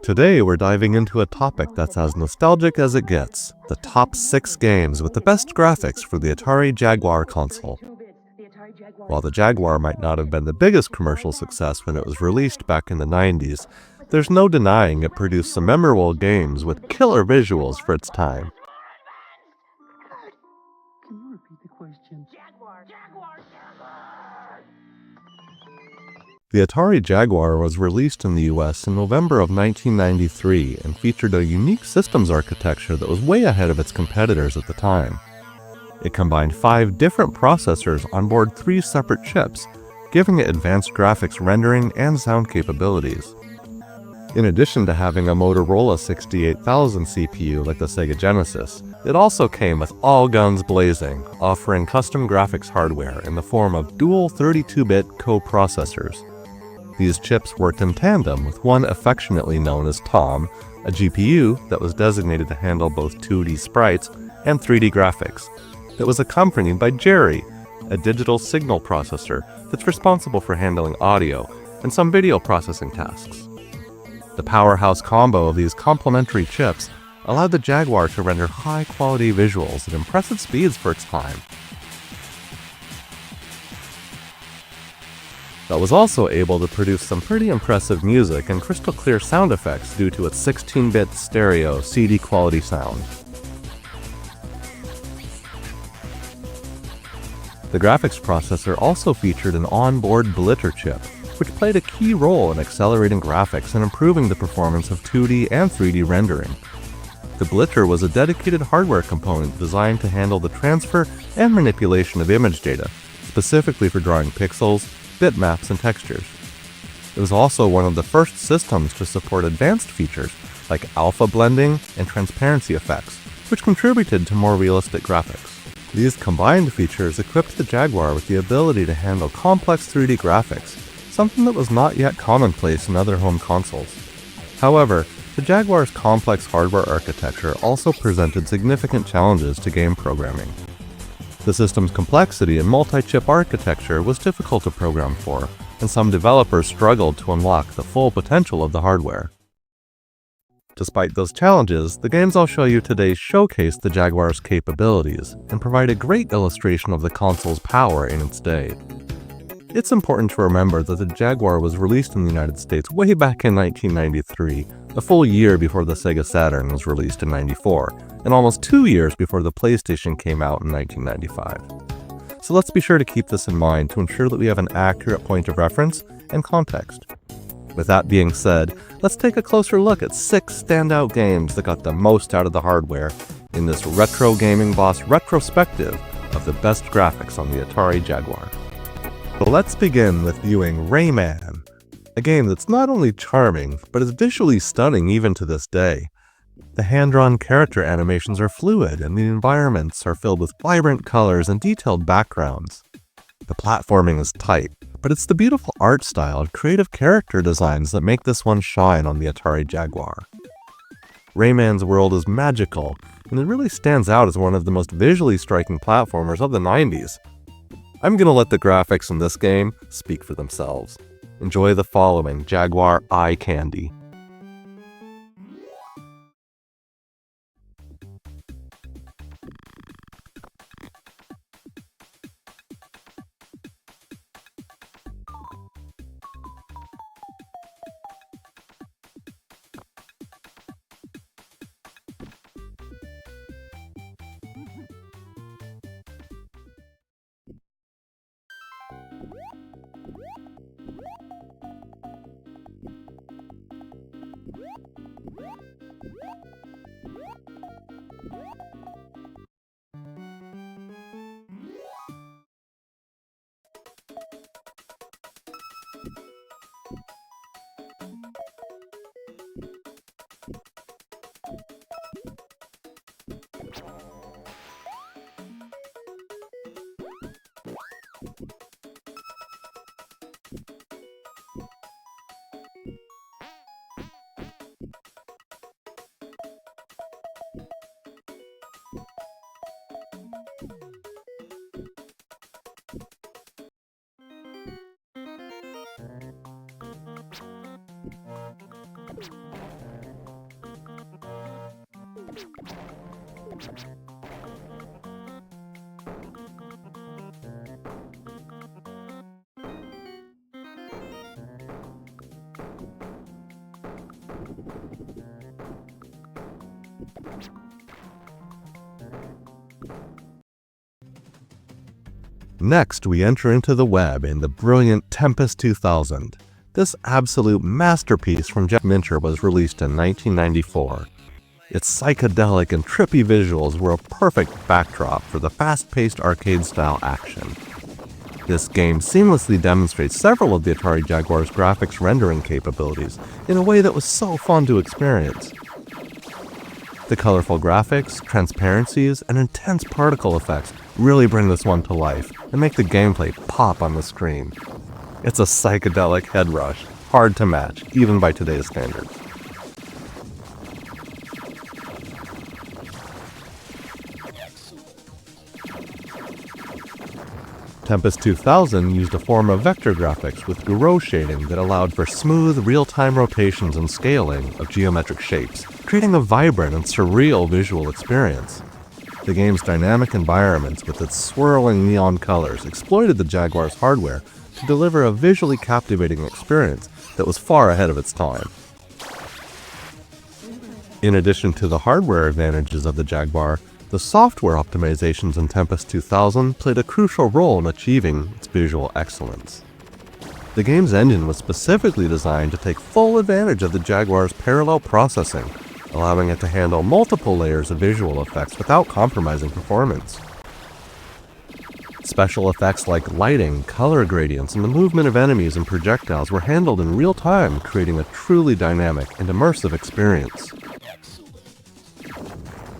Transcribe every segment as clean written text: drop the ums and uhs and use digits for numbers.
Today we're diving into a topic that's as nostalgic as it gets, the top 6 games with the best graphics for the Atari Jaguar console. While the Jaguar might not have been the biggest commercial success when it was released back in the 90s, there's no denying it produced some memorable games with killer visuals for its time. Can you repeat the question? Jaguar! The Atari Jaguar was released in the US in November of 1993 and featured a unique systems architecture that was way ahead of its competitors at the time. It combined 5 different processors on board 3 separate chips, giving it advanced graphics rendering and sound capabilities. In addition to having a Motorola 68000 CPU like the Sega Genesis, it also came with all guns blazing, offering custom graphics hardware in the form of dual 32-bit co-processors. These chips worked in tandem with one affectionately known as Tom, a GPU that was designated to handle both 2D sprites and 3D graphics, that was accompanied by Jerry, a digital signal processor that's responsible for handling audio and some video processing tasks. The powerhouse combo of these complementary chips allowed the Jaguar to render high-quality visuals at impressive speeds for its time. It was also able to produce some pretty impressive music and crystal clear sound effects due to its 16-bit stereo CD quality sound. The graphics processor also featured an onboard blitter chip, which played a key role in accelerating graphics and improving the performance of 2D and 3D rendering. The blitter was a dedicated hardware component designed to handle the transfer and manipulation of image data, specifically for drawing pixels, bitmaps, and textures. It was also one of the first systems to support advanced features like alpha blending and transparency effects, which contributed to more realistic graphics. These combined features equipped the Jaguar with the ability to handle complex 3D graphics, something that was not yet commonplace in other home consoles. However, the Jaguar's complex hardware architecture also presented significant challenges to game programming. The system's complexity and multi-chip architecture was difficult to program for, and some developers struggled to unlock the full potential of the hardware. Despite those challenges, the games I'll show you today showcase the Jaguar's capabilities and provide a great illustration of the console's power in its day. It's important to remember that the Jaguar was released in the United States way back in 1993, a full year before the Sega Saturn was released in '94, and almost 2 years before the PlayStation came out in 1995. So let's be sure to keep this in mind to ensure that we have an accurate point of reference and context. With that being said, let's take a closer look at 6 standout games that got the most out of the hardware in this Retro Gaming Boss retrospective of the best graphics on the Atari Jaguar. So let's begin with viewing Rayman, a game that's not only charming, but is visually stunning even to this day. The hand-drawn character animations are fluid, and the environments are filled with vibrant colors and detailed backgrounds. The platforming is tight, but it's the beautiful art style and creative character designs that make this one shine on the Atari Jaguar. Rayman's world is magical, and it really stands out as one of the most visually striking platformers of the 90s. I'm gonna let the graphics in this game speak for themselves. Enjoy the following Jaguar eye candy. Next, we enter into the web in the brilliant Tempest 2000. This absolute masterpiece from Jeff Minter was released in 1994. Its psychedelic and trippy visuals were a perfect backdrop for the fast-paced arcade-style action. This game seamlessly demonstrates several of the Atari Jaguar's graphics rendering capabilities in a way that was so fun to experience. The colorful graphics, transparencies, and intense particle effects really bring this one to life and make the gameplay pop on the screen. It's a psychedelic head rush, hard to match, even by today's standards. Tempest 2000 used a form of vector graphics with Garo shading that allowed for smooth, real-time rotations and scaling of geometric shapes, creating a vibrant and surreal visual experience. The game's dynamic environments with its swirling neon colors exploited the Jaguar's hardware to deliver a visually captivating experience that was far ahead of its time. In addition to the hardware advantages of the Jaguar, the software optimizations in Tempest 2000 played a crucial role in achieving its visual excellence. The game's engine was specifically designed to take full advantage of the Jaguar's parallel processing, allowing it to handle multiple layers of visual effects without compromising performance. Special effects like lighting, color gradients, and the movement of enemies and projectiles were handled in real time, creating a truly dynamic and immersive experience.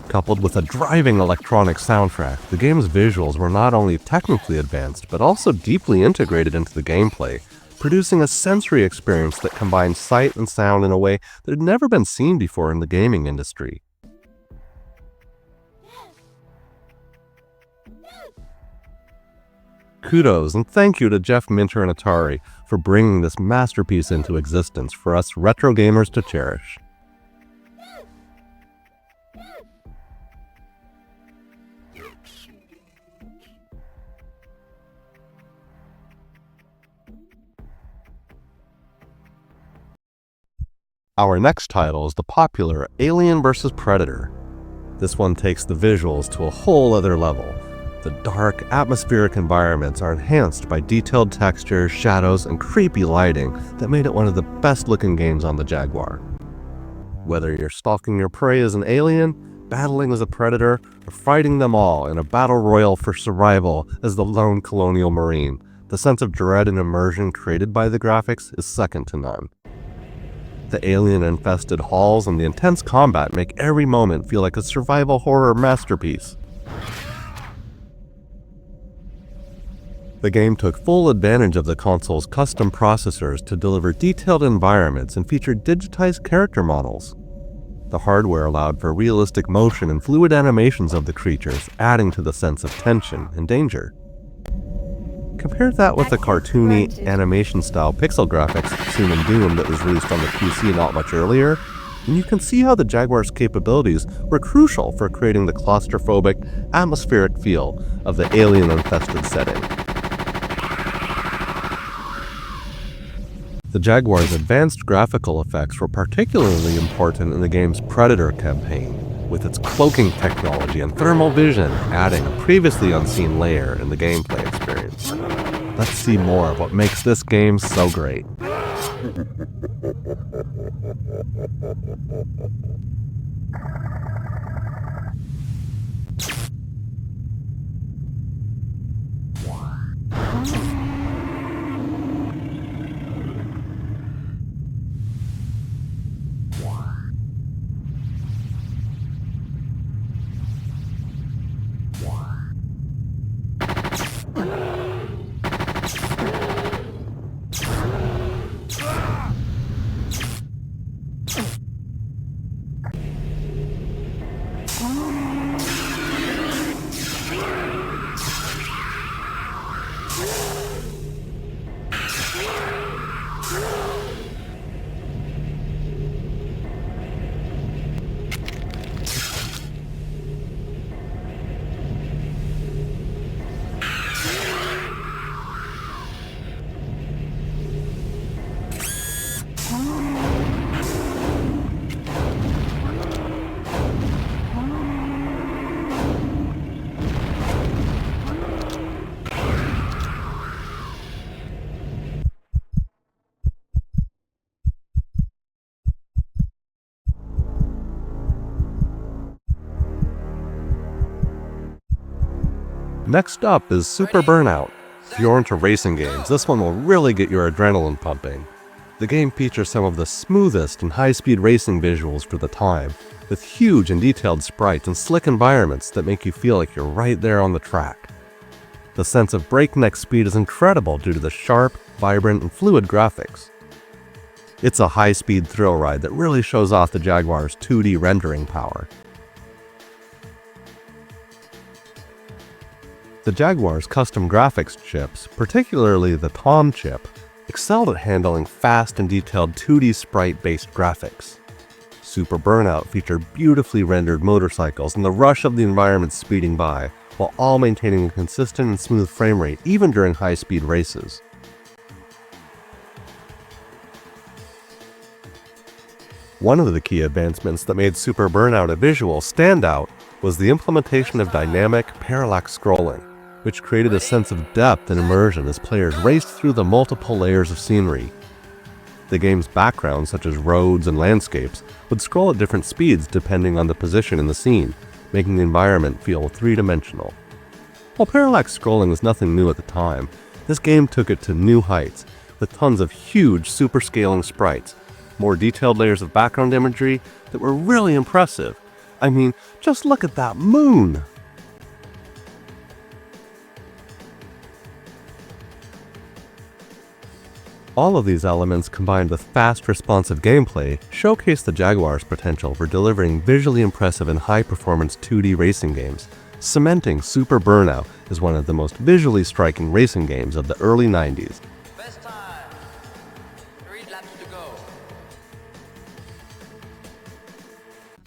Coupled with a driving electronic soundtrack, the game's visuals were not only technically advanced, but also deeply integrated into the gameplay, producing a sensory experience that combined sight and sound in a way that had never been seen before in the gaming industry. Kudos and thank you to Jeff Minter and Atari for bringing this masterpiece into existence for us retro gamers to cherish. Our next title is the popular Alien vs. Predator. This one takes the visuals to a whole other level. The dark, atmospheric environments are enhanced by detailed textures, shadows, and creepy lighting that made it one of the best-looking games on the Jaguar. Whether you're stalking your prey as an alien, battling as a predator, or fighting them all in a battle royal for survival as the lone colonial marine, the sense of dread and immersion created by the graphics is second to none. The alien-infested halls and the intense combat make every moment feel like a survival horror masterpiece. The game took full advantage of the console's custom processors to deliver detailed environments and featured digitized character models. The hardware allowed for realistic motion and fluid animations of the creatures, adding to the sense of tension and danger. Compare that with the cartoony, animation-style pixel graphics seen in Doom that was released on the PC not much earlier, and you can see how the Jaguar's capabilities were crucial for creating the claustrophobic, atmospheric feel of the alien-infested setting. The Jaguar's advanced graphical effects were particularly important in the game's Predator campaign, with its cloaking technology and thermal vision adding a previously unseen layer in the gameplay experience. Let's see more of what makes this game so great. Next up is Super Burnout. If you're into racing games, this one will really get your adrenaline pumping. The game features some of the smoothest and high-speed racing visuals for the time, with huge and detailed sprites and slick environments that make you feel like you're right there on the track. The sense of breakneck speed is incredible due to the sharp, vibrant, and fluid graphics. It's a high-speed thrill ride that really shows off the Jaguar's 2D rendering power. The Jaguar's custom graphics chips, particularly the TOM chip, excelled at handling fast and detailed 2D sprite-based graphics. Super Burnout featured beautifully rendered motorcycles and the rush of the environment speeding by, while all maintaining a consistent and smooth frame rate even during high-speed races. One of the key advancements that made Super Burnout a visual standout was the implementation of dynamic, parallax scrolling, which created a sense of depth and immersion as players raced through the multiple layers of scenery. The game's backgrounds, such as roads and landscapes, would scroll at different speeds depending on the position in the scene, making the environment feel three-dimensional. While parallax scrolling was nothing new at the time, this game took it to new heights, with tons of huge super-scaling sprites, more detailed layers of background imagery that were really impressive. I mean, just look at that moon! All of these elements combined with fast, responsive gameplay showcase the Jaguar's potential for delivering visually impressive and high-performance 2D racing games, cementing Super Burnout as one of the most visually striking racing games of the early 90s. Best time. 3 laps to go.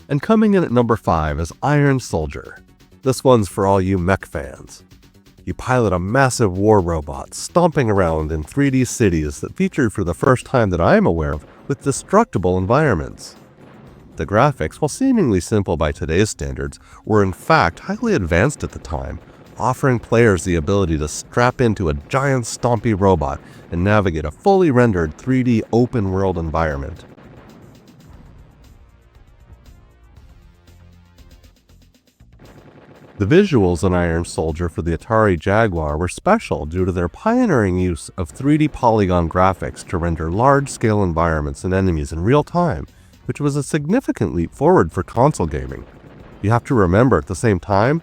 And coming in at number 5 is Iron Soldier. This one's for all you mech fans. You pilot a massive war robot stomping around in 3D cities that featured for the first time that I am aware of with destructible environments. The graphics, while seemingly simple by today's standards, were in fact highly advanced at the time, offering players the ability to strap into a giant stompy robot and navigate a fully rendered 3D open-world environment. The visuals in Iron Soldier for the Atari Jaguar were special due to their pioneering use of 3D polygon graphics to render large-scale environments and enemies in real time, which was a significant leap forward for console gaming. You have to remember at the same time,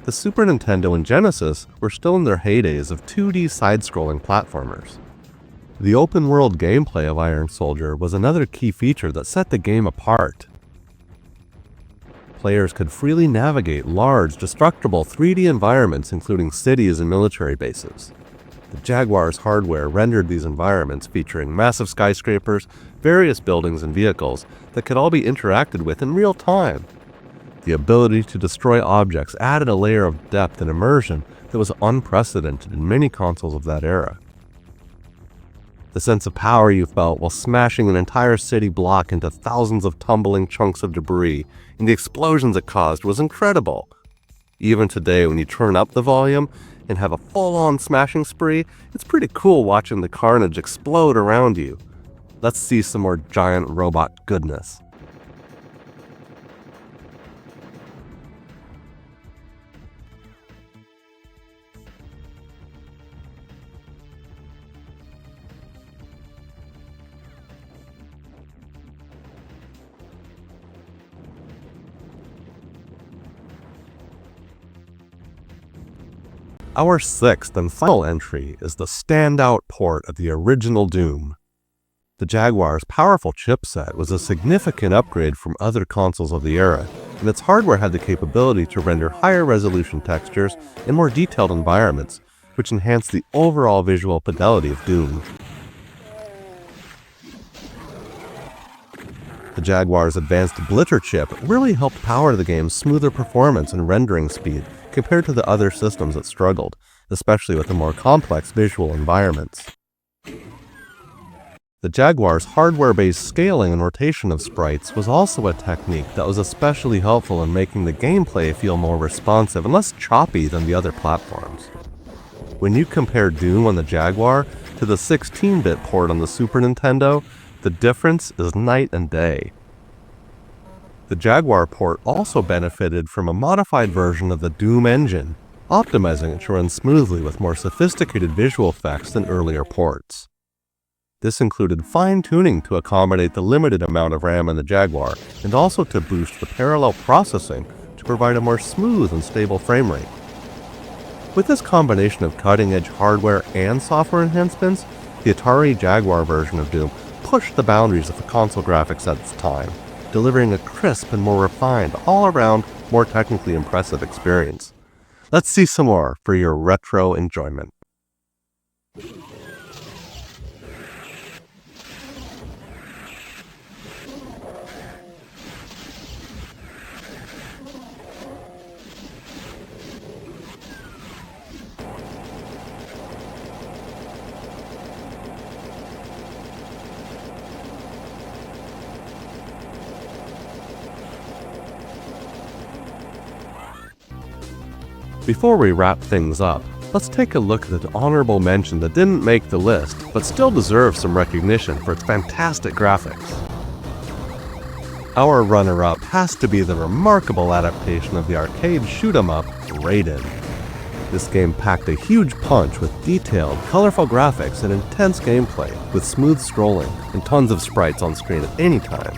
the Super Nintendo and Genesis were still in their heydays of 2D side-scrolling platformers. The open-world gameplay of Iron Soldier was another key feature that set the game apart. Players could freely navigate large, destructible 3D environments including cities and military bases. The Jaguar's hardware rendered these environments featuring massive skyscrapers, various buildings and vehicles that could all be interacted with in real time. The ability to destroy objects added a layer of depth and immersion that was unprecedented in many consoles of that era. The sense of power you felt while smashing an entire city block into thousands of tumbling chunks of debris and the explosions it caused was incredible. Even today, when you turn up the volume and have a full-on smashing spree, it's pretty cool watching the carnage explode around you. Let's see some more giant robot goodness. Our sixth and final entry is the standout port of the original Doom. The Jaguar's powerful chipset was a significant upgrade from other consoles of the era, and its hardware had the capability to render higher resolution textures and more detailed environments, which enhanced the overall visual fidelity of Doom. The Jaguar's advanced blitter chip really helped power the game's smoother performance and rendering speed compared to the other systems that struggled, especially with the more complex visual environments. The Jaguar's hardware-based scaling and rotation of sprites was also a technique that was especially helpful in making the gameplay feel more responsive and less choppy than the other platforms. When you compare Doom on the Jaguar to the 16-bit port on the Super Nintendo, the difference is night and day. The Jaguar port also benefited from a modified version of the Doom engine, optimizing it to run smoothly with more sophisticated visual effects than earlier ports. This included fine-tuning to accommodate the limited amount of RAM in the Jaguar, and also to boost the parallel processing to provide a more smooth and stable frame rate. With this combination of cutting-edge hardware and software enhancements, the Atari Jaguar version of Doom pushed the boundaries of the console graphics at its time, delivering a crisp and more refined, all-around, more technically impressive experience. Let's see some more for your retro enjoyment. Before we wrap things up, let's take a look at the honorable mention that didn't make the list, but still deserves some recognition for its fantastic graphics. Our runner-up has to be the remarkable adaptation of the arcade shoot-'em-up, Rayman. This game packed a huge punch with detailed, colorful graphics and intense gameplay, with smooth scrolling and tons of sprites on screen at any time.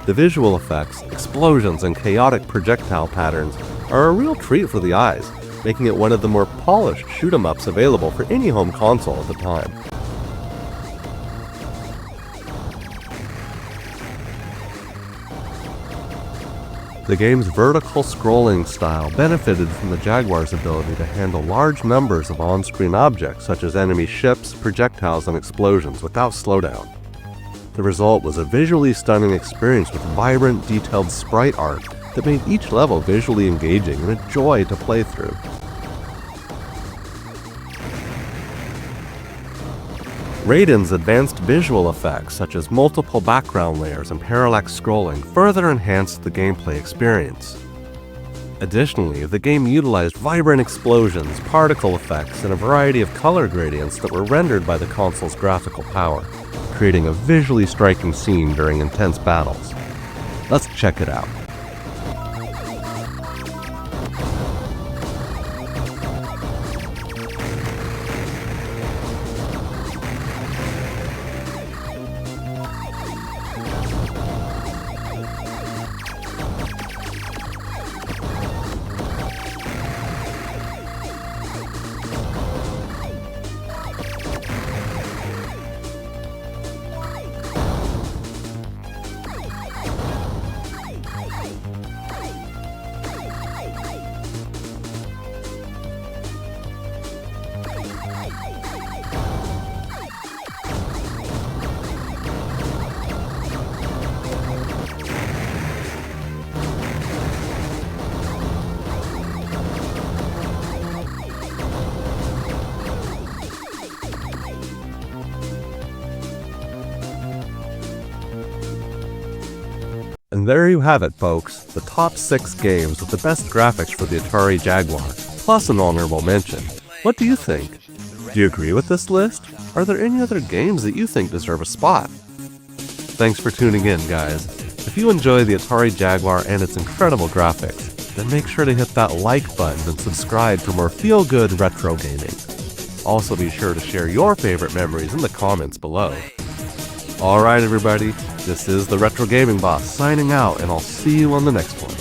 The visual effects, explosions, and chaotic projectile patterns are a real treat for the eyes, making it one of the more polished shoot-'em-ups available for any home console at the time. The game's vertical scrolling style benefited from the Jaguar's ability to handle large numbers of on-screen objects such as enemy ships, projectiles, and explosions without slowdown. The result was a visually stunning experience with vibrant, detailed sprite art that made each level visually engaging and a joy to play through. Rayman's advanced visual effects, such as multiple background layers and parallax scrolling, further enhanced the gameplay experience. Additionally, the game utilized vibrant explosions, particle effects, and a variety of color gradients that were rendered by the console's graphical power, creating a visually striking scene during intense battles. Let's check it out. And there you have it, folks, the top 6 games with the best graphics for the Atari Jaguar, plus an honorable mention. What do you think? Do you agree with this list? Are there any other games that you think deserve a spot? Thanks for tuning in, guys. If you enjoy the Atari Jaguar and its incredible graphics, then make sure to hit that like button and subscribe for more feel-good retro gaming. Also be sure to share your favorite memories in the comments below. Alright everybody, this is the Retro Gaming Boss signing out, and I'll see you on the next one.